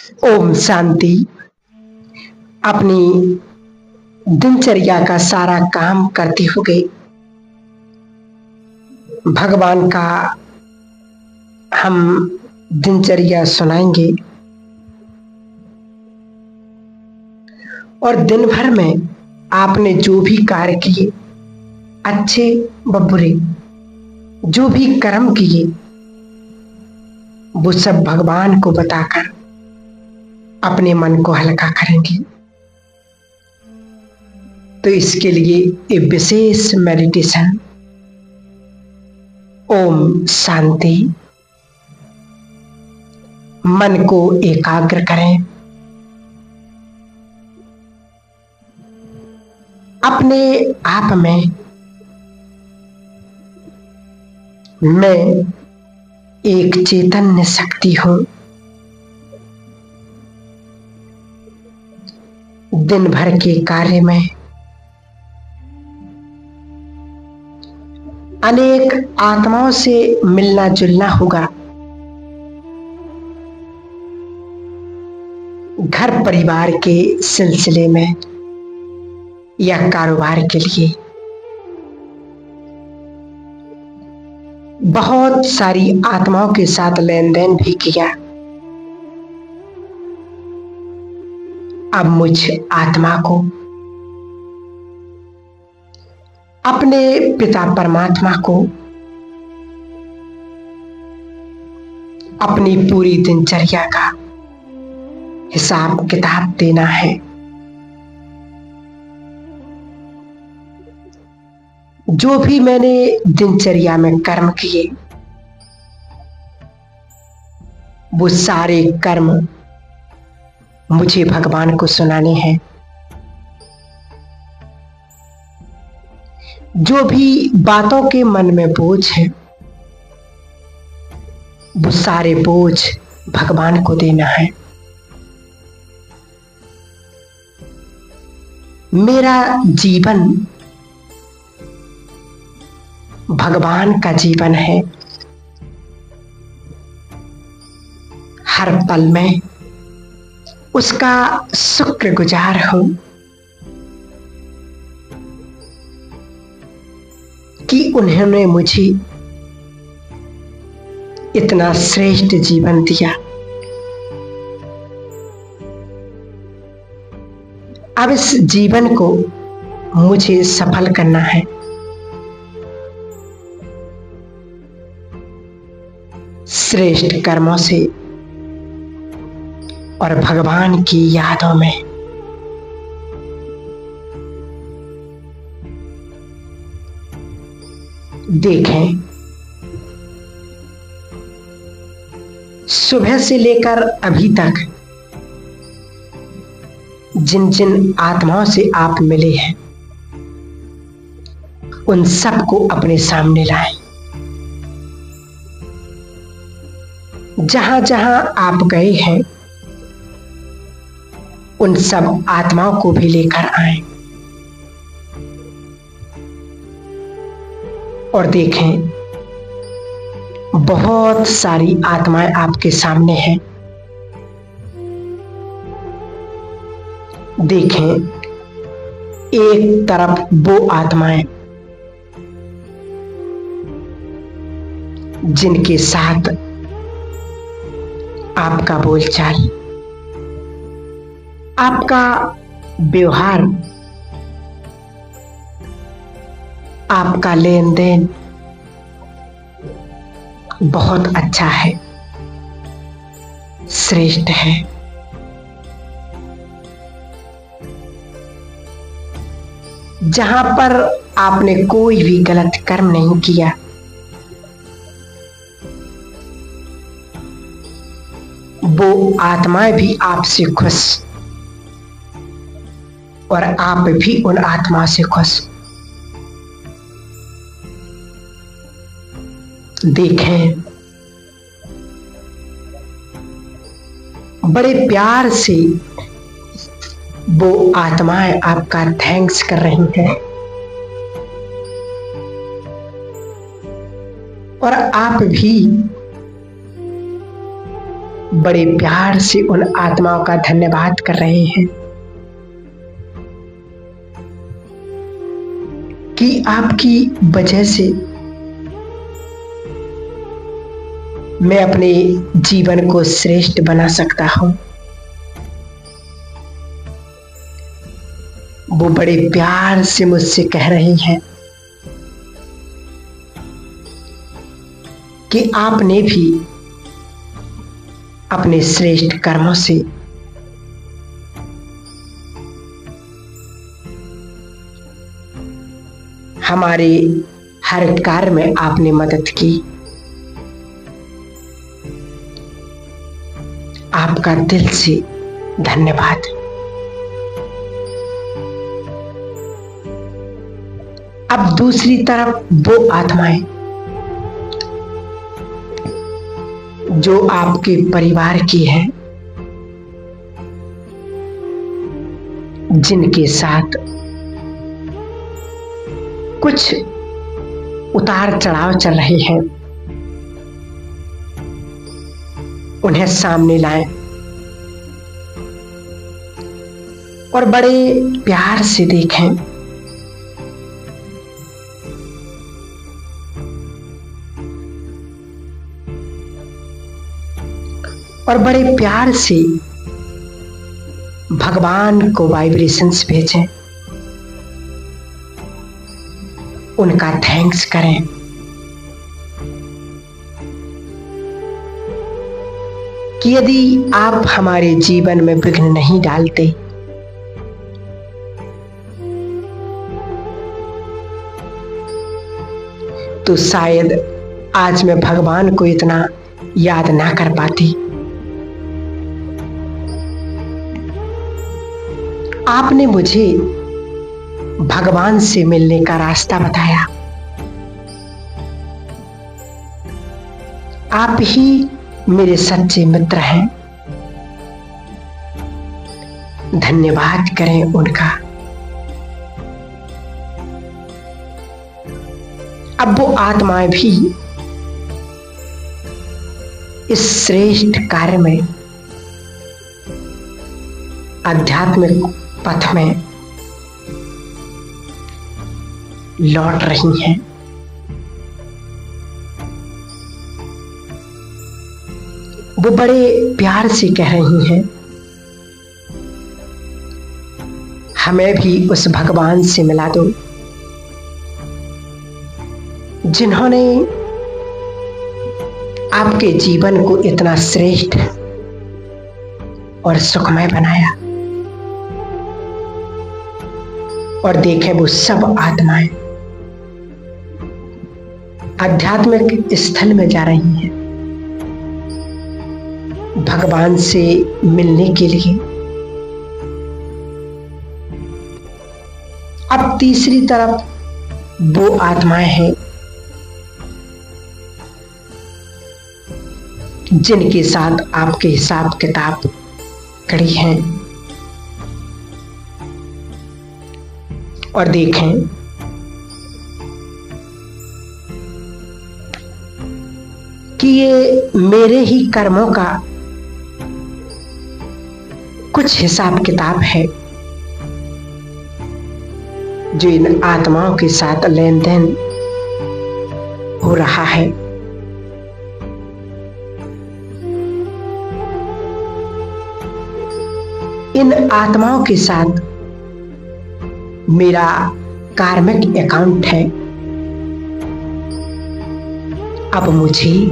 ओम शांति। अपनी दिनचर्या का सारा काम करते हुए भगवान का हम दिनचर्या सुनाएंगे और दिन भर में आपने जो भी कार्य किए, अच्छे व बुरे, जो भी कर्म किए, वो सब भगवान को बताकर अपने मन को हल्का करेंगे। तो इसके लिए एक विशेष मेडिटेशन ओम शांति। मन को एकाग्र करें, अपने आप में मैं एक चैतन्य शक्ति हूं। दिन भर के कार्य में अनेक आत्माओं से मिलना जुलना होगा। घर परिवार के सिलसिले में या कारोबार के लिए बहुत सारी आत्माओं के साथ लेन देन भी किया। अब मुझ आत्मा को अपने पिता परमात्मा को अपनी पूरी दिनचर्या का हिसाब किताब देना है। जो भी मैंने दिनचर्या में कर्म किए, वो सारे कर्म मुझे भगवान को सुनाने हैं। जो भी बातों के मन में बोझ है, वो सारे बोझ भगवान को देना है। मेरा जीवन भगवान का जीवन है। हर पल में उसका शुक्रगुजार हूं कि उन्होंने मुझे इतना श्रेष्ठ जीवन दिया। अब इस जीवन को मुझे सफल करना है। श्रेष्ठ कर्मों से और भगवान की यादों में। देखें, सुबह से लेकर अभी तक जिन जिन आत्माओं से आप मिले हैं, उन सबको अपने सामने लाएं। जहां जहां आप गए हैं, उन सब आत्माओं को भी लेकर आएं और देखें, बहुत सारी आत्माएं आपके सामने हैं। देखें, एक तरफ वो आत्माएं जिनके साथ आपका बोलचाल, आपका व्यवहार, आपका लेन देन बहुत अच्छा है, श्रेष्ठ है। जहां पर आपने कोई भी गलत कर्म नहीं किया, वो आत्माएं भी आपसे खुश और आप भी उन आत्मा से खुश। देखें, बड़े प्यार से वो आत्माएं आपका थैंक्स कर रही हैं और आप भी बड़े प्यार से उन आत्माओं का धन्यवाद कर रहे हैं कि आपकी वजह से मैं अपने जीवन को श्रेष्ठ बना सकता हूं। वो बड़े प्यार से मुझसे कह रही हैं कि आपने भी अपने श्रेष्ठ कर्मों से हमारे हर कार्य में आपने मदद की। आपका दिल से धन्यवाद। अब दूसरी तरफ वो आत्माएं जो आपके परिवार की हैं, जिनके साथ कुछ उतार चढ़ाव चल रहे हैं, उन्हें सामने लाएं और बड़े प्यार से देखें। और बड़े प्यार से भगवान को वाइब्रेशंस भेजें, उनका थैंक्स करें। कि यदि आप हमारे जीवन में विघ्न नहीं डालते तो शायद आज मैं भगवान को इतना याद ना कर पाती। आपने मुझे भगवान से मिलने का रास्ता बताया। आप ही मेरे सच्चे मित्र हैं। धन्यवाद करें उनका। अब वो आत्माएं भी इस श्रेष्ठ कार्य में, आध्यात्मिक पथ में लौट रही हैं। वो बड़े प्यार से कह रही हैं, हमें भी उस भगवान से मिला दो जिन्होंने आपके जीवन को इतना श्रेष्ठ और सुखमय बनाया। और देखें वो सब आत्माएं आध्यात्मिक स्थल में जा रही हैं भगवान से मिलने के लिए। अब तीसरी तरफ वो आत्माएं हैं जिनके साथ आपके हिसाब किताब खड़ी हैं। और देखें कि ये मेरे ही कर्मों का कुछ हिसाब किताब है जो इन आत्माओं के साथ लेन देन हो रहा है। इन आत्माओं के साथ मेरा कार्मिक अकाउंट है। अब मुझे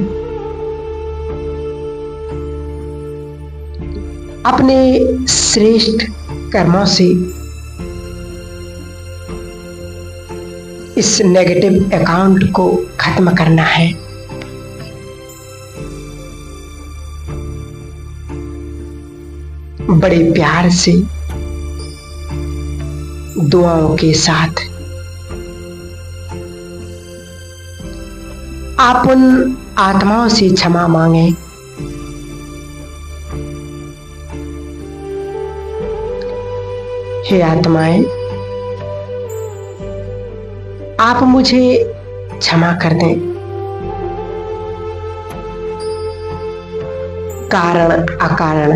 अपने श्रेष्ठ कर्मों से इस नेगेटिव अकाउंट को खत्म करना है। बड़े प्यार से दुआओं के साथ आप उन आत्माओं से क्षमा मांगे। हे आत्माएं, आप मुझे क्षमा कर दें। कारण अकारण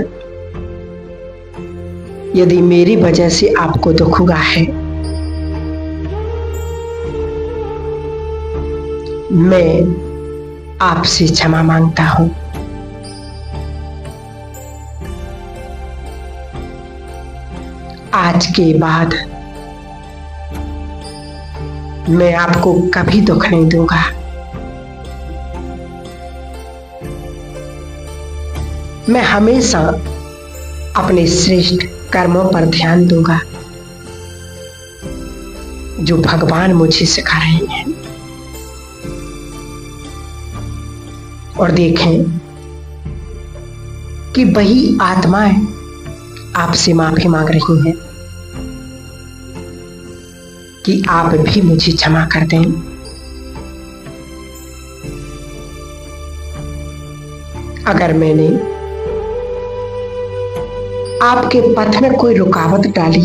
यदि मेरी वजह से आपको दुख हुआ है, मैं आपसे क्षमा मांगता हूं। आज के बाद मैं आपको कभी दुख नहीं दूंगा। मैं हमेशा अपने श्रेष्ठ कर्मों पर ध्यान दूंगा जो भगवान मुझे सिखा रहे हैं। और देखें कि वही आत्माएं आपसे माफी मांग रही हैं कि आप भी मुझे क्षमा कर दें। अगर मैंने आपके पथ में कोई रुकावट डाली,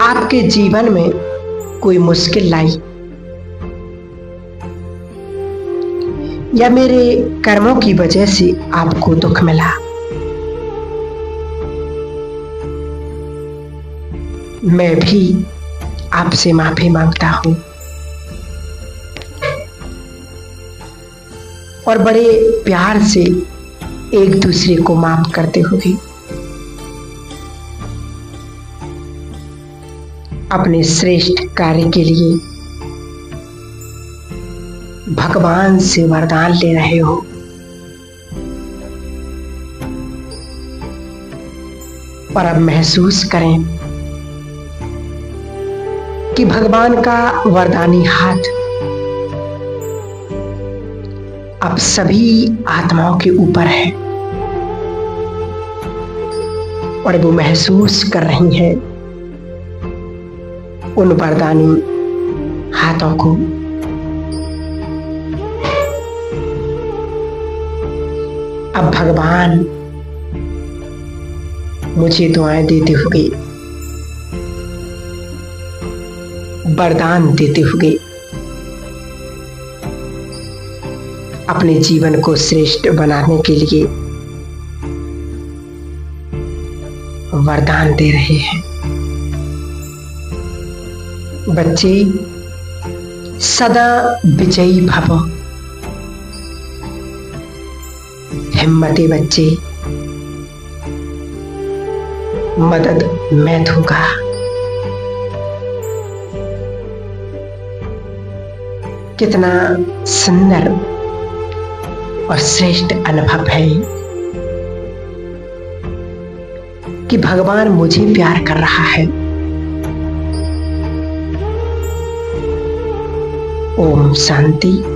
आपके जीवन में कोई मुश्किल लाई, या मेरे कर्मों की वजह से आपको दुख मिला, मैं भी आपसे माफी मांगता हूं और बड़े प्यार से एक दूसरे को माफ करते हुए अपने श्रेष्ठ कार्य के लिए भगवान से वरदान ले रहे हो। और अब महसूस करें कि भगवान का वरदानी हाथ अब सभी आत्माओं के ऊपर है और वो महसूस कर रही हैं उन वरदानी हाथों को। अब भगवान मुझे दुआएं देते हुए, वरदान देते हुए अपने जीवन को श्रेष्ठ बनाने के लिए वरदान दे रहे हैं। बच्चे सदा विजयी भव। हिम्मती बच्चे, मदद मैं दूंगा। कितना सुंदर और श्रेष्ठ अनुभव है कि भगवान मुझे प्यार कर रहा है। ओम शांति।